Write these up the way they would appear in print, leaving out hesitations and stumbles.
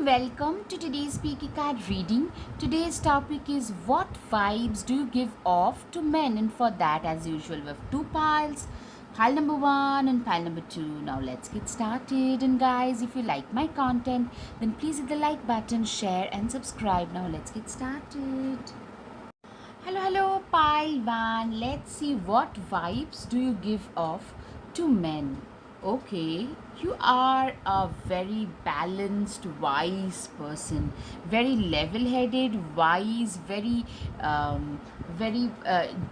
welcome to today's Speaky Card reading. Today's topic is what vibes do you give off to men? And for that, as usual, we have two piles. Pile number one and pile number two. Now let's get started. And guys, if you like my content, then please hit the like button, share and subscribe. Now let's get started. Hello, pile one. Let's see what vibes do you give off to men. Okay, you are a very balanced, wise person, very level-headed, wise, very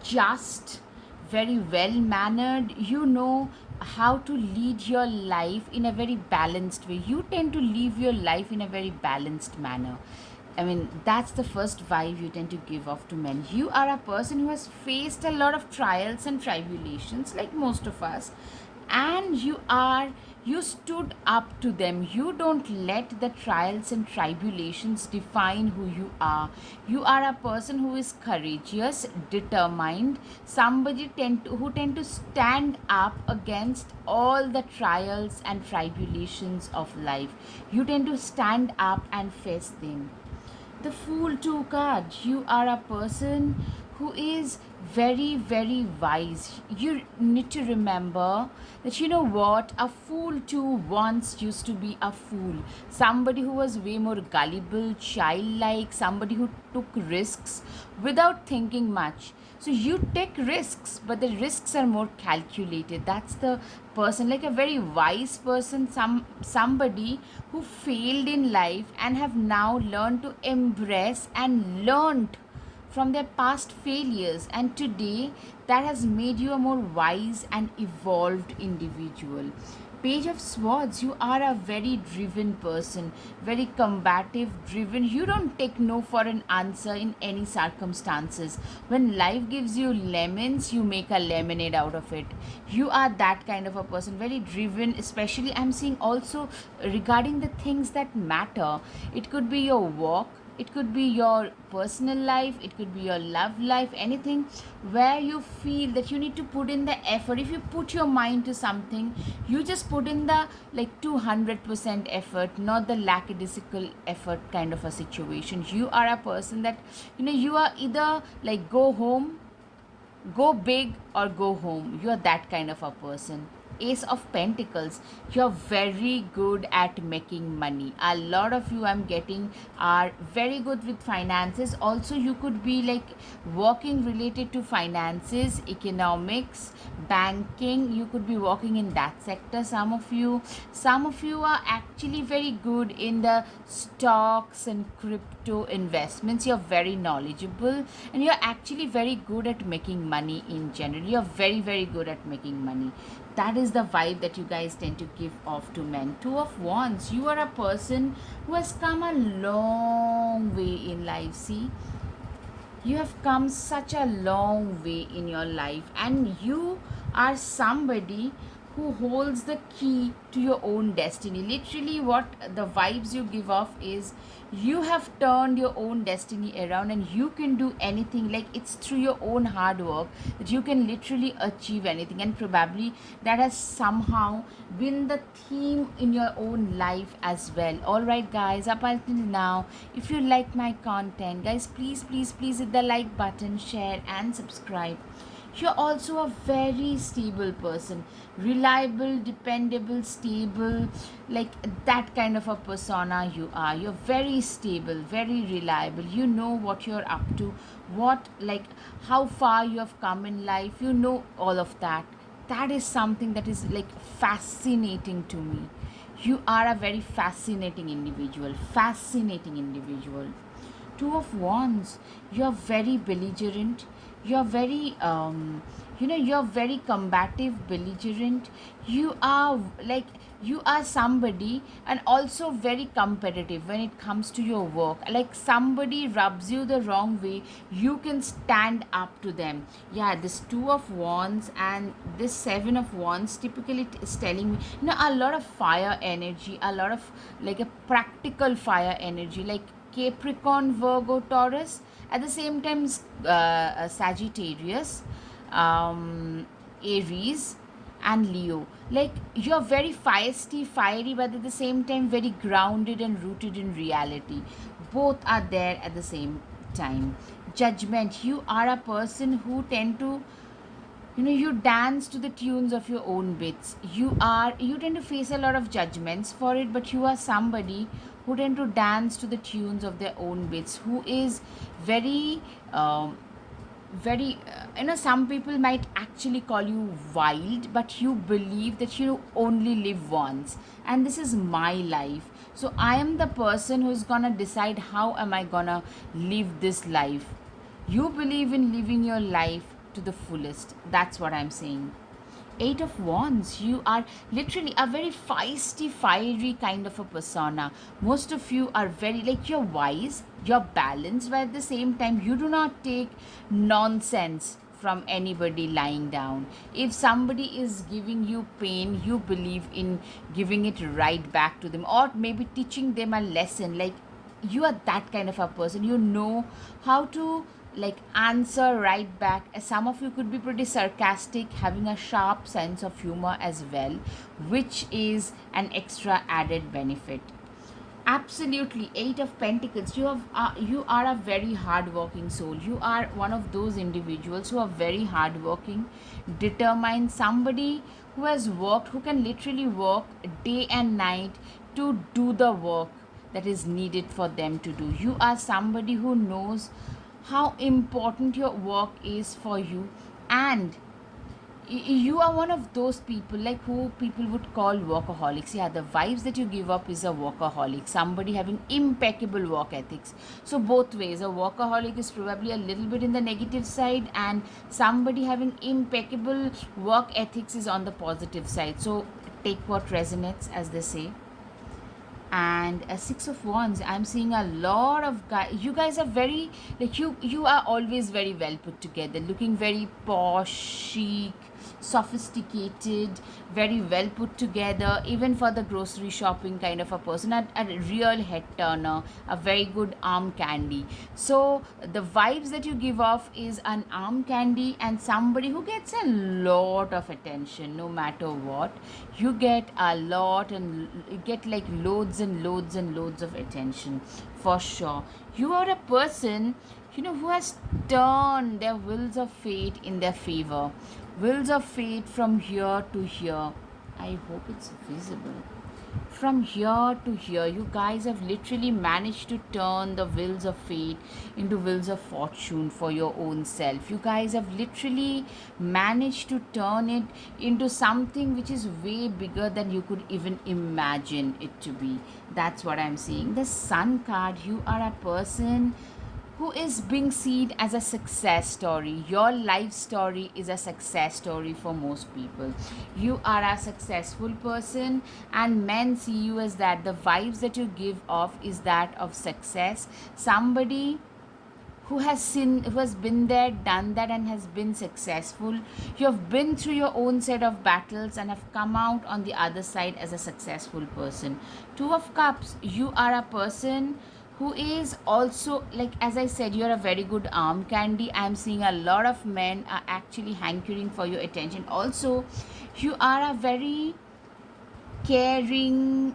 just, very well-mannered. You know how to lead your life in a very balanced way. You tend to live your life in a very balanced manner. I mean, that's the first vibe you tend to give off to men. You are a person who has faced a lot of trials and tribulations, like most of us, and you stood up to them. You don't let the trials and tribulations define who you are. You are a person who is courageous, determined, somebody who tend to stand up against all the trials and tribulations of life. You tend to stand up and face them. The Fool 2 card. You are a person who is very wise. You need to remember that you know what, a fool too once used to be a fool, somebody who was way more gullible, childlike, somebody who took risks without thinking much. So you take risks, but the risks are more calculated. That's the person, like a very wise person, somebody who failed in life and have now learned to embrace and learned from their past failures, and today that has made you a more wise and evolved individual. Page of Swords. You are a very driven person, very combative, driven. You don't take no for an answer in any circumstances. When life gives you lemons, you make a lemonade out of it. You are that kind of a person, very driven. Especially I'm seeing also regarding the things that matter. It could be your work, it could be your personal life, it could be your love life, anything where you feel that you need to put in the effort. If you put your mind to something, you just put in the like 200% effort, not the lackadaisical effort kind of a situation. You are a person that, you are either like go home, go big, or go home. You are that kind of a person. Ace of Pentacles. You're very good at making money. A lot of you I'm getting are very good with finances. Also, you could be like working related to finances, economics, banking. You could be working in that sector. Some of you are actually very good in the stocks and crypto investments. You're very knowledgeable, and you're actually very good at making money in general. You're very good at making money. That is the vibe that you guys tend to give off to men. Two of Wands. You are a person who has come a long way in life. See, you have come such a long way in your life, and you are somebody who holds the key to your own destiny. Literally, what the vibes you give off is you have turned your own destiny around, and you can do anything. Like, it's through your own hard work that you can literally achieve anything, and probably that has somehow been the theme in your own life as well. All right, guys, up until now, if you like my content, guys, please hit the like button, share and subscribe. You're also a very stable person, reliable, dependable, stable, like that kind of a persona you are. You're very stable, very reliable. You know what you're up to, how far you have come in life. You know all of that. That is something that is like fascinating to me. You are a very fascinating individual. Two of Wands. You're very belligerent. You're very you're very combative, belligerent. You are somebody, and also very competitive when it comes to your work. Like, somebody rubs you the wrong way, you can stand up to them. Yeah, this Two of Wands and this Seven of Wands typically is telling me, a lot of fire energy, a lot of like a practical fire energy, like Capricorn, Virgo, Taurus, at the same time Sagittarius, Aries and Leo. Like you're very feisty, fiery, but at the same time very grounded and rooted in reality. Both are there at the same time. Judgment, you are a person who tend to, you dance to the tunes of your own bits. You tend to face a lot of judgments for it, but you are somebody who tend to dance to the tunes of their own bits, who is very very some people might actually call you wild, but you believe that you only live once, and this is my life, so I am the person who's gonna decide how am I gonna live this life. You believe in living your life to the fullest. That's what I'm saying. Eight of Wands, you are literally a very feisty, fiery kind of a persona. Most of you are very, like, you're wise, you're balanced, but at the same time, you do not take nonsense from anybody lying down. If somebody is giving you pain, you believe in giving it right back to them, or maybe teaching them a lesson. Like, you are that kind of a person. You know how to, like, answer right back. Some of you could be pretty sarcastic, having a sharp sense of humor as well, which is an extra added benefit. Absolutely. Eight of Pentacles, you are a very hardworking soul. You are one of those individuals who are very hardworking, determined, somebody who has worked, who can literally work day and night to do the work that is needed for them to do. You are somebody who knows how important your work is for you, and you are one of those people, like, who people would call workaholics. Yeah, the vibes that you give up is a workaholic, somebody having impeccable work ethics. So both ways, a workaholic is probably a little bit in the negative side, and somebody having impeccable work ethics is on the positive side. So take what resonates, as they say. And a Six of Wands, I'm seeing a lot of guys. You guys are very, like, you are always very well put together, looking very posh, chic, sophisticated, very well put together, even for the grocery shopping kind of a person. A real head turner, a very good arm candy. So the vibes that you give off is an arm candy, and somebody who gets a lot of attention no matter what. You get a lot, and you get like loads and loads and loads of attention, for sure. You are a person, who has turned their wheels of fate in their favor. Wheels of fate from here to here. I hope it's visible. From here to here, you guys have literally managed to turn the wheels of fate into wheels of fortune for your own self. You guys have literally managed to turn it into something which is way bigger than you could even imagine it to be. That's what I'm seeing. The Sun card, you are a person who is being seen as a success story. Your life story is a success story for most people. You are a successful person, and men see you as that. The vibes that you give off is that of success. Somebody who has been there, done that, and has been successful. You have been through your own set of battles and have come out on the other side as a successful person. Two of Cups, you are a person who is also, like, as I said, you're a very good arm candy. I'm seeing a lot of men are actually hankering for your attention. Also, you are a very caring,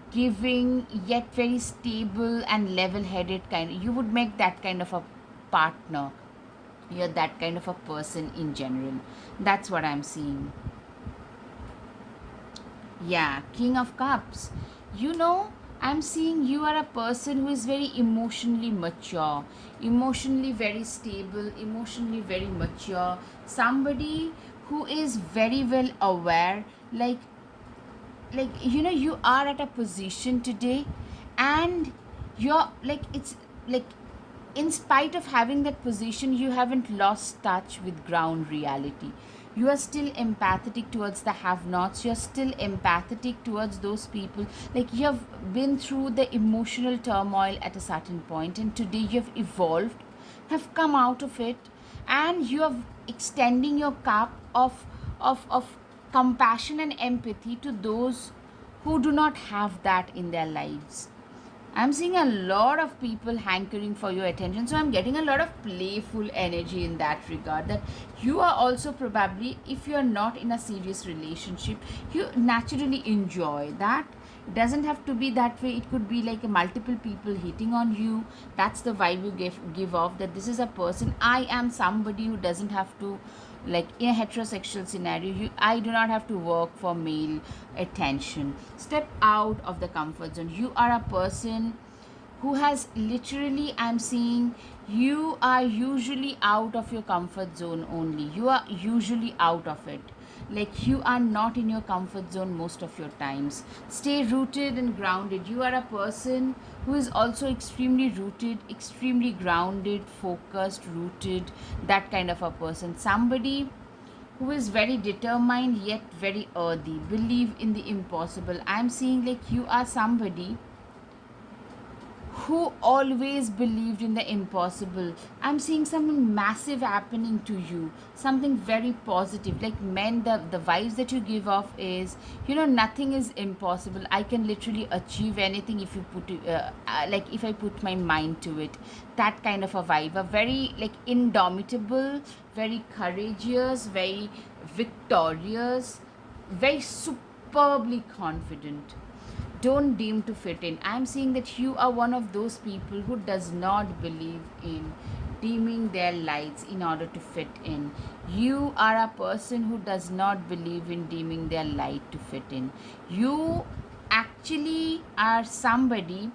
giving, yet very stable and level headed kind. You would make that kind of a partner. You're that kind of a person in general. That's what I'm seeing. Yeah, King of Cups. I'm seeing you are a person who is very emotionally mature, emotionally very stable, emotionally very mature. Somebody who is very well aware, you are at a position today, and you're like, it's like, in spite of having that position, you haven't lost touch with ground reality. You are still empathetic towards the have nots. You're still empathetic towards those people. Like, you have been through the emotional turmoil at a certain point, and today you have evolved, have come out of it, and you are extending your cup of compassion and empathy to those who do not have that in their lives. I'm seeing a lot of people hankering for your attention. So I'm getting a lot of playful energy in that regard. That you are also probably, if you are not in a serious relationship, you naturally enjoy that. It doesn't have to be that way. It could be like a multiple people hitting on you. That's the vibe you give off. That this is a person. I am somebody who doesn't have to, like in a heterosexual scenario, I do not have to work for male attention. Step out of the comfort zone. You are a person who has literally, I'm seeing, you are usually out of your comfort zone only. You are usually out of it. Like you are not in your comfort zone most of your times. Stay rooted and grounded. You are a person who is also extremely rooted, extremely grounded, focused, rooted, that kind of a person. Somebody who is very determined yet very earthy, believe in the impossible. I'm seeing like you are somebody who always believed in the impossible. I'm seeing something massive happening to you, something very positive. Like men, the vibes that you give off is, nothing is impossible. I can literally achieve anything if you put it, like if I put my mind to it. That kind of a vibe, a very like indomitable, very courageous, very victorious, very superbly confident. Don't deem to fit in. I'm seeing that you are one of those people who does not believe in dimming their lights in order to fit in. You are a person who does not believe in dimming their light to fit in. You actually are somebody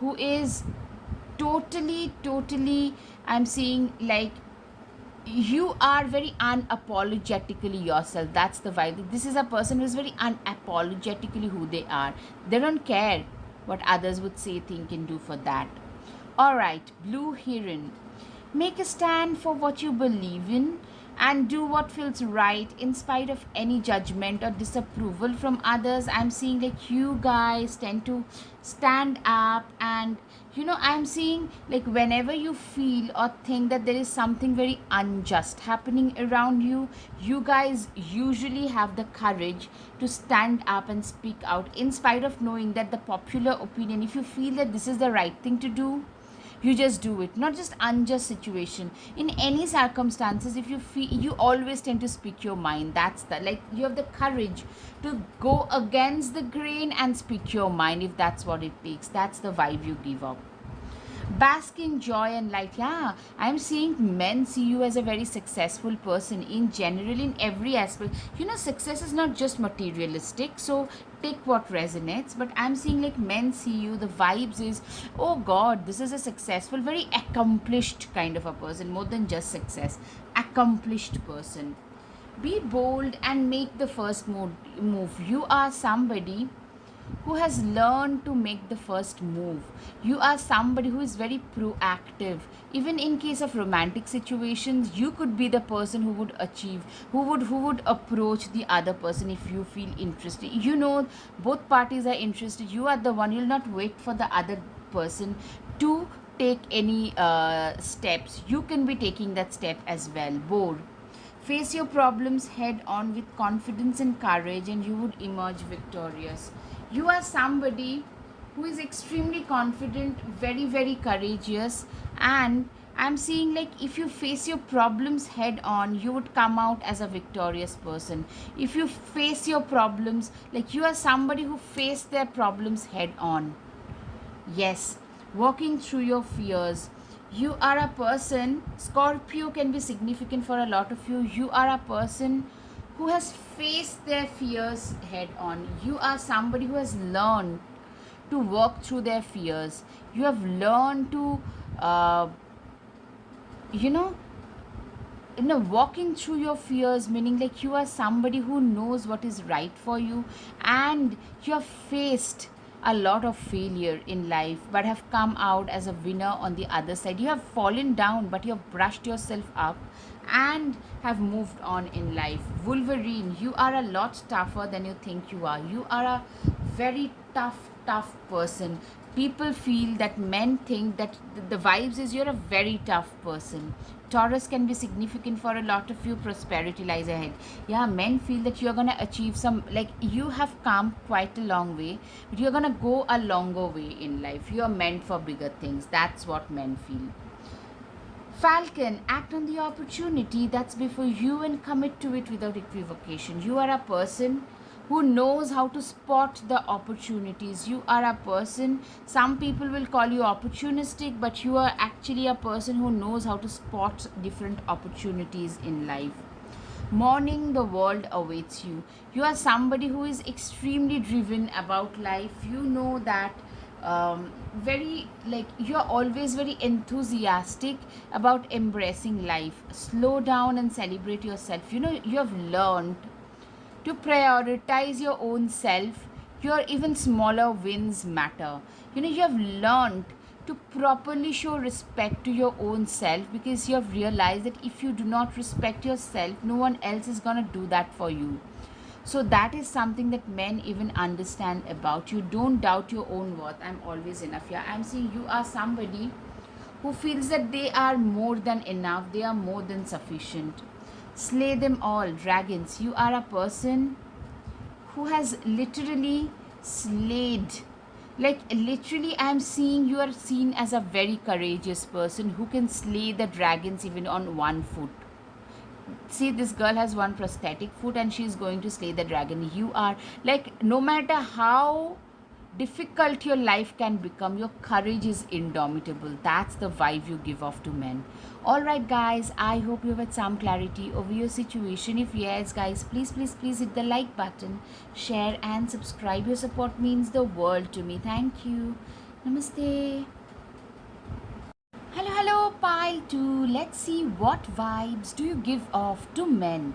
who is totally, I'm seeing like you are very unapologetically yourself. That's the vibe. This is a person who's very unapologetically who they are. They don't care what others would say, think, and do for that. All right, Blue Heron. Make a stand for what you believe in and do what feels right in spite of any judgment or disapproval from others. I'm seeing like you guys tend to stand up, and I'm seeing like whenever you feel or think that there is something very unjust happening around you, you guys usually have the courage to stand up and speak out in spite of knowing that the popular opinion, if you feel that this is the right thing to do, you just do it. Not just unjust situation, in any circumstances, if you feel, you always tend to speak your mind. That's the, like, you have the courage to go against the grain and speak your mind if that's what it takes. That's the vibe you give up. Bask in joy and light. Yeah, I'm seeing men see you as a very successful person in general, in every aspect. Success is not just materialistic, so take what resonates. But I'm seeing like men see you, the vibes is, oh god, this is a successful, very accomplished kind of a person, more than just success, accomplished person. Be bold and make the first move. You are somebody who has learned to make the first move. You are somebody who is very proactive. Even in case of romantic situations, you could be the person who would achieve, who would approach the other person if you feel interested. Both parties are interested. You are the one. You'll not wait for the other person to take any steps. You can be taking that step as well. Bold. Face your problems head on with confidence and courage, and you would emerge victorious. You are somebody who is extremely confident, very, very courageous, and I'm seeing like if you face your problems head on, you would come out as a victorious person. If you face your problems, like you are somebody who faced their problems head on. Yes, walking through your fears. You are a person, Scorpio can be significant for a lot of you. You are a person who has faced their fears head on. You are somebody who has learned to work through their fears. You have learned to, you know, walking through your fears, meaning like you are somebody who knows what is right for you, and you have faced a lot of failure in life but have come out as a winner on the other side. You have fallen down but you have brushed yourself up and have moved on in life. Wolverine, you are a lot tougher than you think you are. You are a very tough person. People feel that men think that the vibes is you're a very tough person. Taurus can be significant for a lot of you. Prosperity lies ahead. Yeah, men feel that you're gonna achieve some, like you have come quite a long way, but you're gonna go a longer way in life. You're meant for bigger things. That's what men feel. Falcon, act on the opportunity that's before you and commit to it without equivocation. You are a person who knows how to spot the opportunities. You are a person, some people will call you opportunistic, but you are actually a person who knows how to spot different opportunities in life. Morning, the world awaits you. You are somebody who is extremely driven about life. You know that very, like, you're always very enthusiastic about embracing life. Slow down and celebrate yourself. You know, you have learned to prioritize your own self. Your even smaller wins matter. You know, you have learned to properly show respect to your own self, because you have realized that if you do not respect yourself, no one else is going to do that for you. So that is something that men even understand about you. Don't doubt your own worth. I'm always enough. Yeah, I'm saying you are somebody who feels that they are more than enough, they are more than sufficient. Slay them all, dragons. You are a person who has literally slayed. Like, literally, I'm seeing you are seen as a very courageous person who can slay the dragons even on one foot. See, this girl has one prosthetic foot and she's going to slay the dragon. You are, like, no matter how difficult your life can become, your courage is indomitable. That's the vibe you give off to men. All right, guys, I hope you have had some clarity over your situation. If yes, guys, please hit the like button, share and subscribe. Your support means the world to me. Thank you. Namaste. Hello, pile 2. Let's see, what vibes do you give off to men?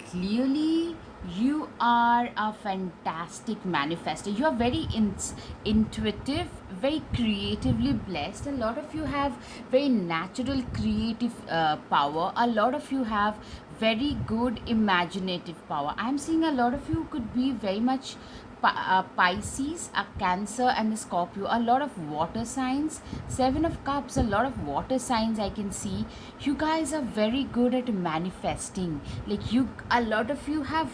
Clearly, you are a fantastic manifester. You are very intuitive, very creatively blessed. A lot of you have very natural creative power. A lot of you have very good imaginative power. I'm seeing a lot of you could be very much Pisces, a Cancer, and a Scorpio. A lot of water signs. Seven of Cups, a lot of water signs I can see. You guys are very good at manifesting. Like, you, a lot of you have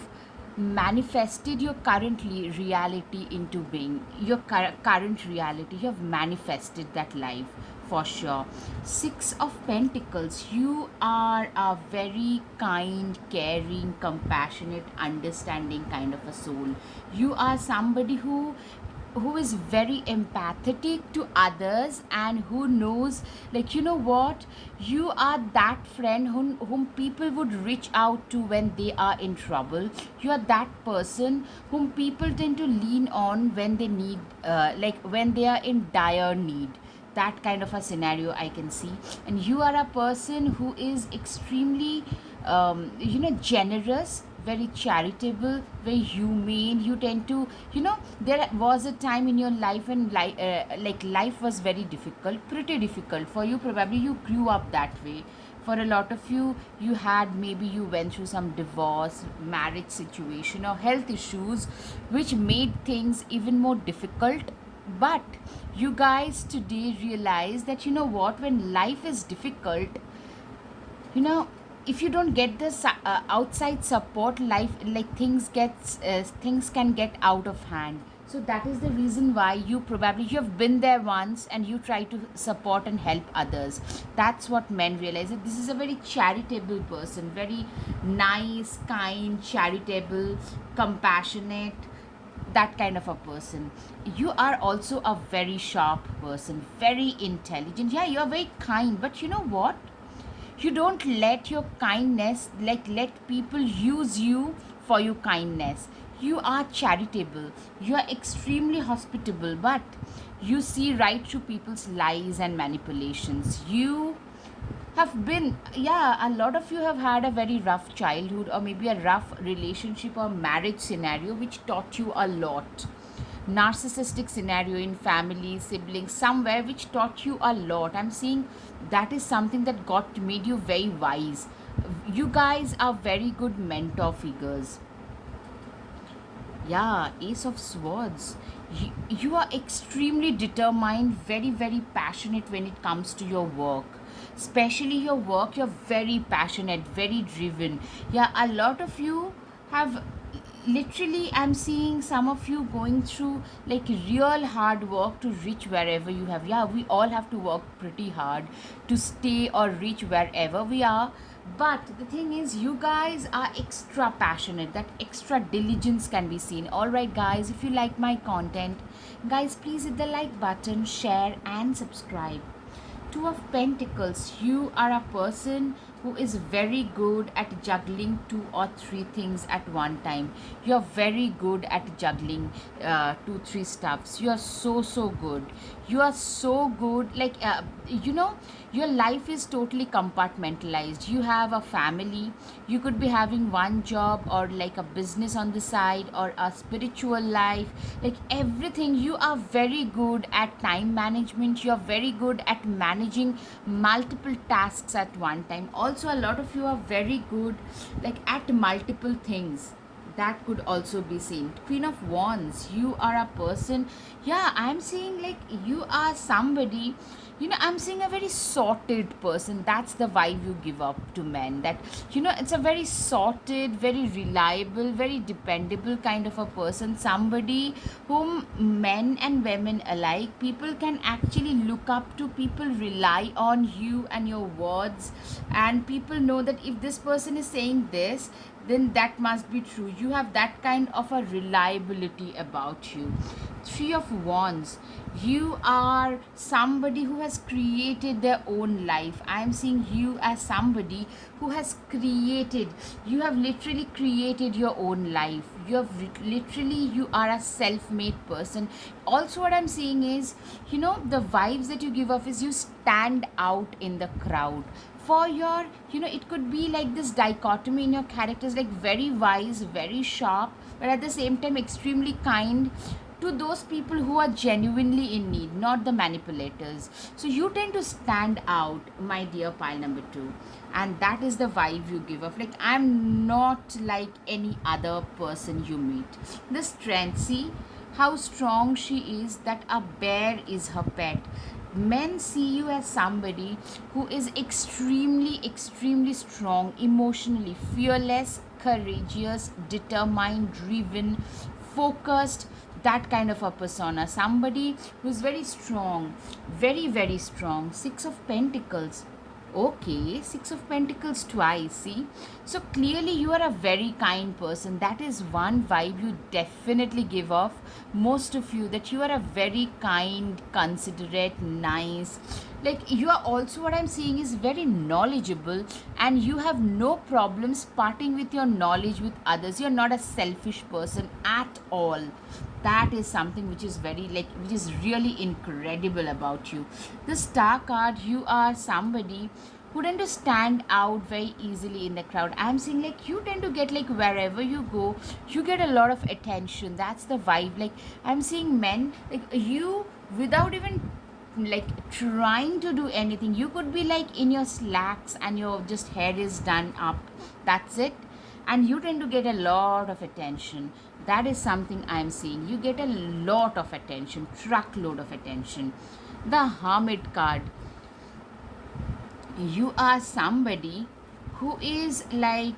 manifested your currently reality into being. Your current reality, you have manifested that life for sure. Six of Pentacles, you are a very kind, caring, compassionate, understanding kind of a soul. You are somebody who is very empathetic to others and who knows, like, you know what, you are that friend whom people would reach out to when they are in trouble. You are that person whom people tend to lean on when they need, like when they are in dire need. That kind of a scenario I can see. And you are a person who is extremely generous, very charitable, very humane. You tend to, there was a time in your life when life was very difficult, pretty difficult for you. Probably you grew up that way. For a lot of you, you had, maybe you went through some divorce, marriage situation, or health issues which made things even more difficult. But you guys today realize that, you know what, when life is difficult, if you don't get the outside support, life, like, things can get out of hand. So that is the reason why you have been there once and you try to support and help others. That's what men realize, that this is a very charitable person, very nice, kind, charitable, compassionate, that kind of a person. You are also a very sharp person, very intelligent. Yeah, you are very kind, but you know what, you don't let your kindness, like, let people use you for your kindness. You are charitable, you are extremely hospitable, but you see right through people's lies and manipulations. You have been, yeah, a lot of you have had a very rough childhood, or maybe a rough relationship or marriage scenario which taught you a lot. Narcissistic scenario in family, siblings, somewhere, which taught you a lot. I'm seeing that is something that got made you very wise. You guys are very good mentor figures. Yeah, Ace of Swords. You are extremely determined, very, very passionate when it comes to your work. Especially your work, you're very passionate, very driven. Yeah, a lot of you have literally, I'm seeing some of you going through like real hard work to reach wherever you have. Yeah, we all have to work pretty hard to stay or reach wherever we are. But the thing is, you guys are extra passionate. That extra diligence can be seen. All right, guys, if you like my content, guys, please hit the like button, share, and subscribe. Two of Pentacles, you are a person who is very good at juggling two or three things at one time. You're very good at juggling two, three stuffs. You are so, so good. You are so good. Like, your life is totally compartmentalized. You have a family. You could be having one job or like a business on the side or a spiritual life. Like everything, you are very good at time management. You're very good at managing multiple tasks at one time. Also, a lot of you are very good like at multiple things. That could also be seen. Queen of Wands, you are a person. Yeah, I'm seeing like you are somebody, I'm seeing a very sorted person. That's the vibe you give up to men. That, it's a very sorted, very reliable, very dependable kind of a person. Somebody whom men and women alike, people can actually look up to. People rely on you and your words, and people know that if this person is saying this, then that must be true. You have that kind of a reliability about you. Three of Wands, you are somebody who has created their own life. I am seeing you as somebody who has created, you have literally created your own life. You have literally, you are a self-made person. Also, what I'm seeing is, the vibes that you give off is you stand out in the crowd. For your, it could be like this dichotomy in your characters, like very wise, very sharp, but at the same time extremely kind to those people who are genuinely in need, not the manipulators. So you tend to stand out, my dear pile number two, and that is the vibe you give off. Like, I'm not like any other person you meet. The strength, see how strong she is, that a bear is her pet. Men see you as somebody who is extremely, extremely strong emotionally, fearless, courageous, determined, driven, focused. That kind of a persona. Somebody who's very strong, very, very strong. Six of Pentacles. Okay, Six of Pentacles twice, see? So clearly you are a very kind person. That is one vibe you definitely give off, most of you, that you are a very kind, considerate, nice. Like, you are also, what I'm seeing is very knowledgeable, and you have no problems parting with your knowledge with others. You're not a selfish person at all. That is something which is very, like, which is really incredible about you. The Star card, you are somebody who tend to stand out very easily in the crowd. I'm seeing like you tend to get, like, wherever you go, you get a lot of attention. That's the vibe. Like, I'm seeing men, like you, without even like trying to do anything, you could be like in your slacks and your just hair is done up. That's it, and you tend to get a lot of attention. That is something I'm seeing. You get a lot of attention, truckload of attention. The Hermit card, you are somebody who is like,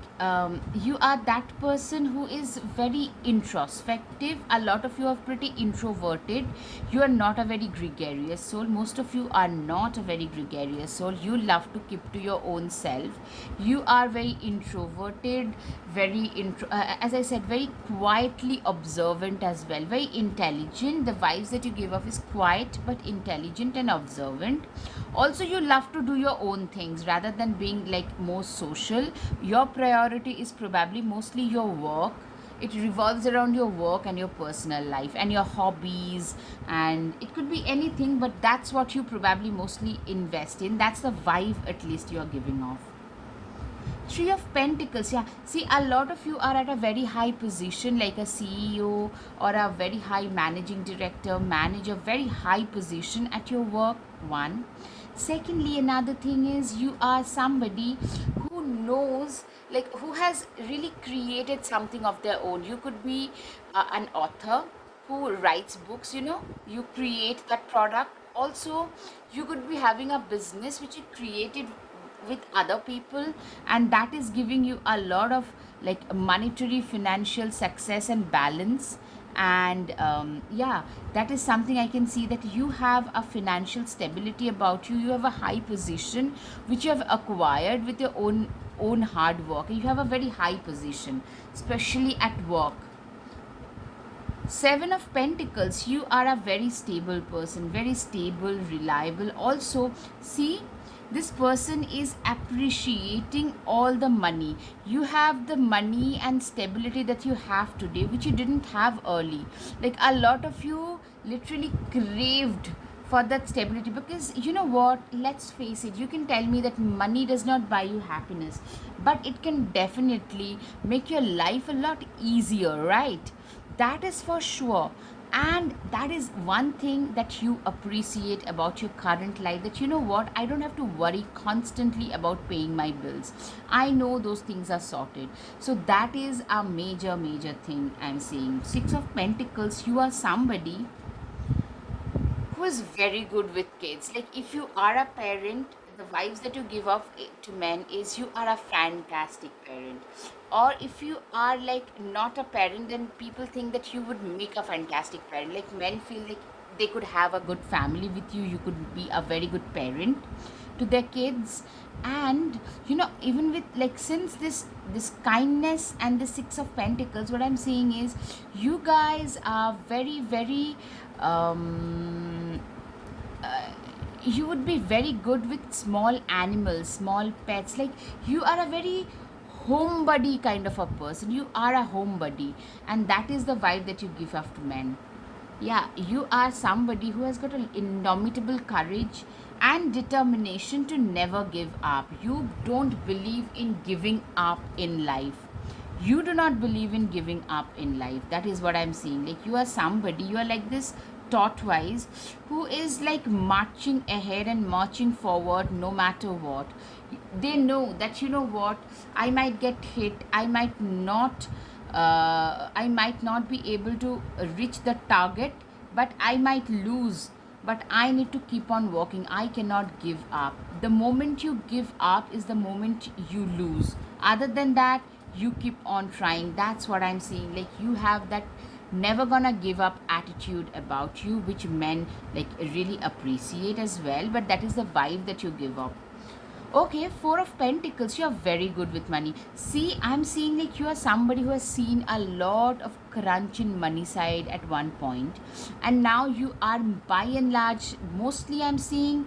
you are that person who is very introspective. A lot of you are pretty introverted. You are not a very gregarious soul. Most of you are not a very gregarious soul. You love to keep to your own self. You are very introverted, very as I said, very quietly observant as well, very intelligent. The vibes that you give off is quiet but intelligent and observant. Also, you love to do your own things rather than being like more social. Your priority is probably mostly your work. It revolves around your work and your personal life and your hobbies, and it could be anything, but that's what you probably mostly invest in. That's the vibe, at least, you're giving off. Three of Pentacles, yeah. See, a lot of you are at a very high position, like a CEO or a very high managing director, manager, very high position at your work. One. Secondly, another thing is you are somebody who knows, like, who has really created something of their own. You could be an author, who writes books, you create that product. Also, you could be having a business which you created with other people, and that is giving you a lot of like monetary financial success and balance. And yeah, that is something I can see, that you have a financial stability about you. You have a high position which you have acquired with your own hard work. You have a very high position, especially at work. Seven of Pentacles, you are a very stable person, very stable, reliable. Also, see, this person is appreciating all the money. You have the money and stability that you have today, which you didn't have early. Like a lot of you literally craved for that stability, because you know what, let's face it, you can tell me that money does not buy you happiness, but it can definitely make your life a lot easier, right? That is for sure. And that is one thing that you appreciate about your current life, that you know what, I don't have to worry constantly about paying my bills. I know those things are sorted. So that is a major thing I'm saying. Six of Pentacles, you are somebody who is very good with kids. Like if you are a parent, the vibes that you give off to men is you are a fantastic parent. Or if you are like not a parent, then people think that you would make a fantastic parent. Like men feel like they could have a good family with you. You could be a very good parent to their kids. And even with like, since this kindness and the Six of Pentacles, what I'm seeing is you guys are very um you would be very good with small animals, small pets. Like you are a very homebody kind of a person. You are a homebody, and that is the vibe that you give off to men. Yeah, you are somebody who has got an indomitable courage and determination to never give up. You don't believe in giving up in life. You do not believe in giving up in life. That is what I'm seeing. Like you are somebody, you are like this tortoise who is like marching ahead and marching forward no matter what. They know that, you know what, I might get hit, I might not be able to reach the target, but I might lose. But I need to keep on working. I cannot give up. The moment you give up is the moment you lose. Other than that, you keep on trying. That's what I'm seeing. Like you have that never gonna give up attitude about you, which men like really appreciate as well. But that is the vibe that you give up. Okay, Four of Pentacles, you are very good with money. See, I'm seeing like you are somebody who has seen a lot of crunch in money side at one point, and now you are by and large, mostly I'm seeing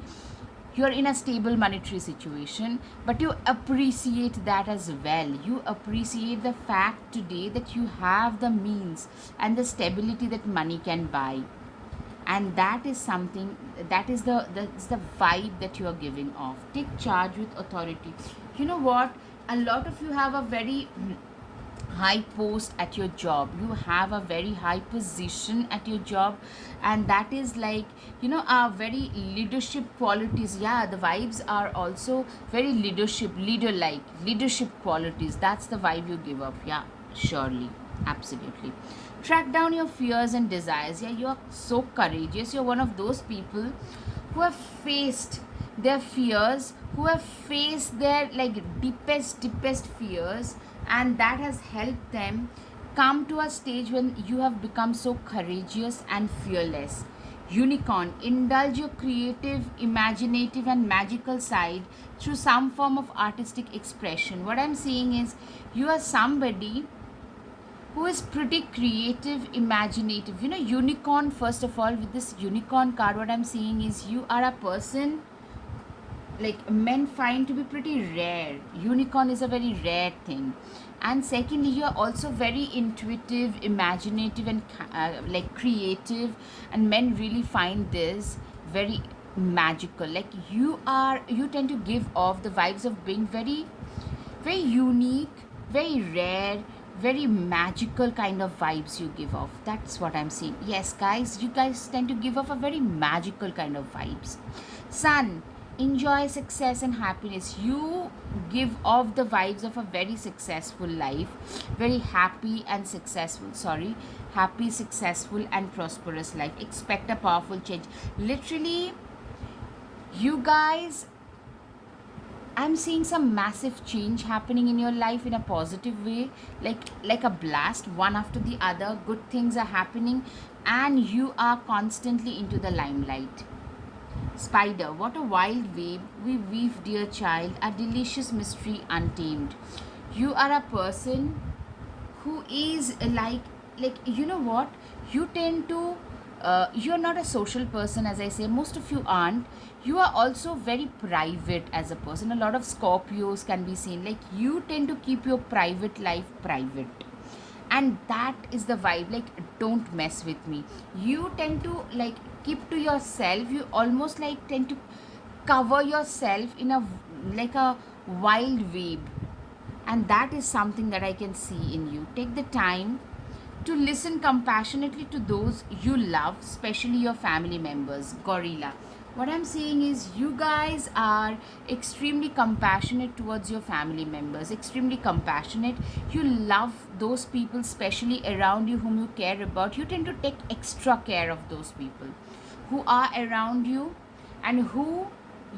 you're in a stable monetary situation, but you appreciate that as well. You appreciate the fact today that you have the means and the stability that money can buy. And that is something, that is the vibe that you are giving off. Take charge with authority. You know what, a lot of you have a very high post at your job. You have a very high position at your job, and that is like, a very leadership qualities. Yeah, the vibes are also very leader like leadership qualities. That's the vibe you give up. Yeah, surely, absolutely. Track down your fears and desires. Yeah, you're so courageous. You're one of those people who have faced their fears, who have faced their like deepest fears, and that has helped them come to a stage when you have become so courageous and fearless. Unicorn, indulge your creative, imaginative, and magical side through some form of artistic expression. What I'm seeing is you are somebody who is pretty creative, imaginative. Unicorn, first of all, with this unicorn card, what I'm seeing is you are a person like men find to be pretty rare. Unicorn is a very rare thing. And secondly, you are also very intuitive, imaginative, and like creative, and men really find this very magical. Like you tend to give off the vibes of being very unique, very rare, very magical kind of vibes you give off. That's what I'm seeing. Yes, guys, you guys tend to give off a very magical kind of vibes. Sun, enjoy success and happiness. You give off the vibes of a very successful life, very happy and successful, sorry, happy, successful and prosperous life. Expect a powerful change. Literally, you guys, I'm seeing some massive change happening in your life in a positive way, like a blast, one after the other. Good things are happening, and you are constantly into the limelight. Spider, what a wild web we weave, dear child, a delicious mystery untamed. You are a person who is like you know what, you tend to you're not a social person, as I say, most of you aren't. You are also very private as a person. A lot of Scorpios can be seen, like you tend to keep your private life private, and that is the vibe. Like, don't mess with me. You tend to like keep to yourself. You almost like tend to cover yourself in a like a wild web, and that is something that I can see in you. Take the time to listen compassionately to those you love, especially your family members. Gorilla, what I'm saying is you guys are extremely compassionate towards your family members, extremely compassionate. You love those people, especially around you, whom you care about. You tend to take extra care of those people who are around you and who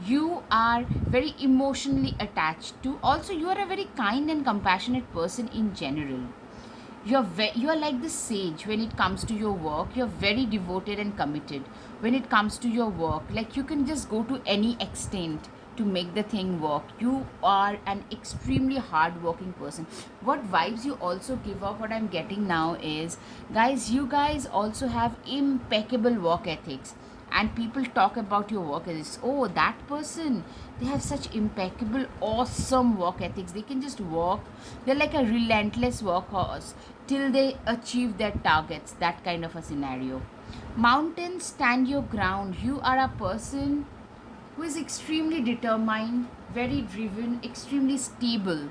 you are very emotionally attached to. Also, you are a very kind and compassionate person in general. You're like the sage when it comes to your work. You're very devoted and committed when it comes to your work. Like, you can just go to any extent to make the thing work. You are an extremely hardworking person. What vibes you also give off, what I'm getting now is, guys, you guys also have impeccable work ethics, and people talk about your work ethics. Oh, that person, they have such impeccable, awesome work ethics. They can just work. They're like a relentless workhorse till they achieve their targets. That kind of a scenario. Mountains, stand your ground. You are a person who is extremely determined, very driven, extremely stable.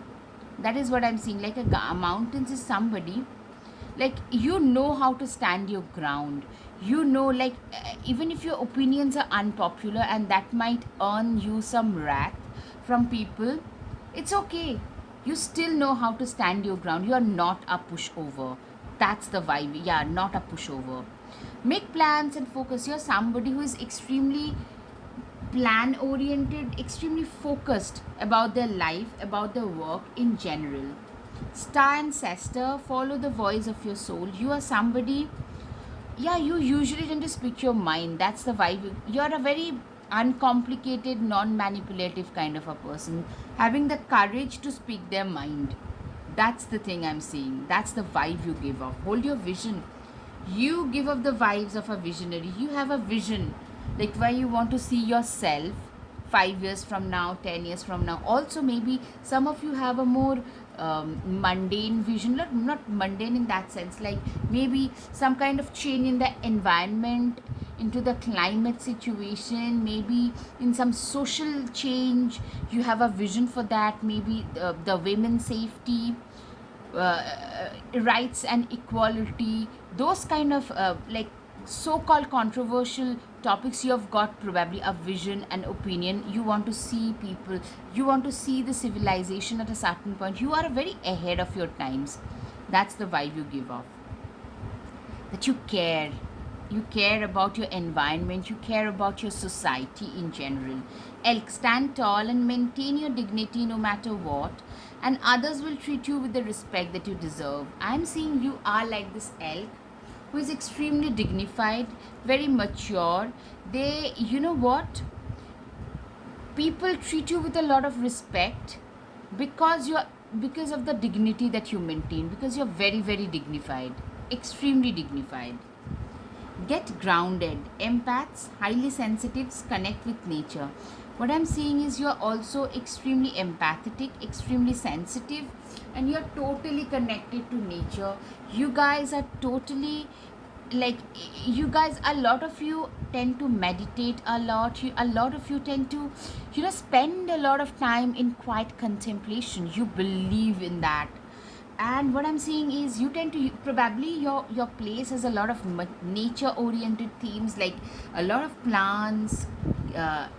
That is what I'm seeing. Like mountains is somebody, like, you know how to stand your ground. You know, like, even if your opinions are unpopular and that might earn you some wrath from people, it's okay. You still know how to stand your ground. You are not a pushover. That's the vibe. Yeah, not a pushover. Make plans and focus. You're somebody who is extremely plan oriented, extremely focused about their life, about their work in general. Star ancestor, follow the voice of your soul. You are somebody, yeah, you usually tend to speak your mind. That's the vibe. You're a very uncomplicated, non manipulative kind of a person, having the courage to speak their mind. That's the thing I'm seeing. That's the vibe you give off. Hold your vision. You give off the vibes of a visionary. You have a vision, like where you want to see yourself 5 years from now, 10 years from now. Also, maybe some of you have a more mundane vision, not mundane in that sense, like maybe some kind of change in the environment, into the climate situation, maybe in some social change. You have a vision for that. Maybe the women's safety, rights and equality, those kind of like so-called controversial topics. You have got probably a vision and opinion. You want to see people, you want to see the civilization at a certain point. You are very ahead of your times. That's the vibe you give off, that you care about your environment, you care about your society in general. Elk, stand tall and maintain your dignity no matter what, and others will treat you with the respect that you deserve. I'm seeing you are like this elk who is extremely dignified, very mature. They, you know what, people treat you with a lot of respect because of the dignity that you maintain, because you're very, very dignified, extremely dignified. Get grounded. Empaths, highly sensitives, connect with nature. What I'm seeing is you're also extremely empathetic, extremely sensitive, and you're totally connected to nature. You guys are totally like, you guys, a lot of you tend to meditate a lot. A lot of you tend to, spend a lot of time in quiet contemplation. You believe in that. And what I'm saying is, you tend to, probably your place has a lot of nature oriented themes, like a lot of plants,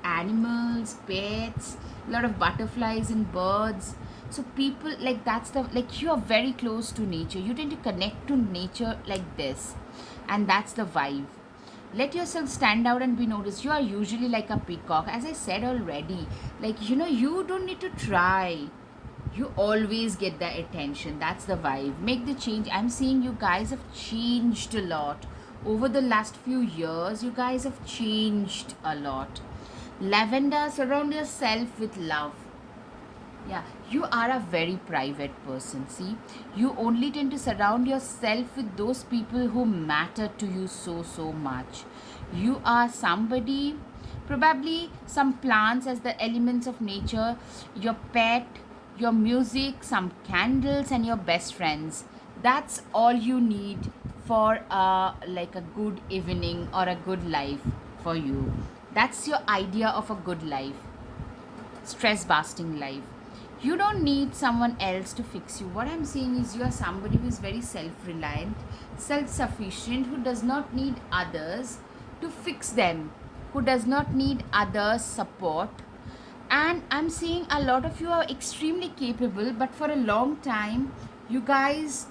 animals, pets, a lot of butterflies and birds. So people, like, that's the, like, you are very close to nature, you tend to connect to nature like this, and that's the vibe. Let yourself stand out and be noticed. You are usually like a peacock, as I said already. Like, you don't need to try, you always get the attention. That's the vibe. Make the change. I'm seeing you guys have changed a lot over the last few years. You guys have changed a lot. Lavender, surround yourself with love. Yeah, you are a very private person. See, you only tend to surround yourself with those people who matter to you so, so much. You are somebody, probably some plants as the elements of nature, your pet, your music, some candles, and your best friends. That's all you need for like a good evening or a good life for you. That's your idea of a good life, stress busting life. You don't need someone else to fix you. What I'm saying is, you are somebody who is very self reliant, self sufficient, who does not need others to fix them, who does not need others' support. And I'm seeing a lot of you are extremely capable, but for a long time, you guys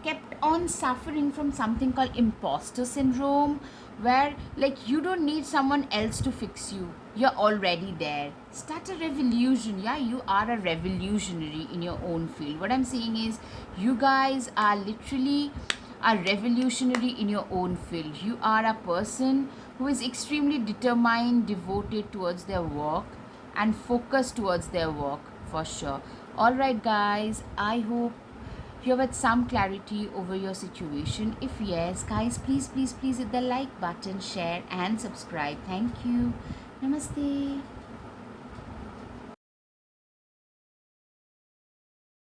kept on suffering from something called imposter syndrome, where, like, you don't need someone else to fix you, you're already there. Start a revolution. Yeah, you are a revolutionary in your own field. What I'm saying is, you guys are literally a revolutionary in your own field. You are a person who is extremely determined, devoted towards their work, and focused towards their work, for sure. All right, guys, I hope you have had some clarity over your situation. If yes, guys, please, please, please hit the like button, share, and subscribe. Thank you. Namaste.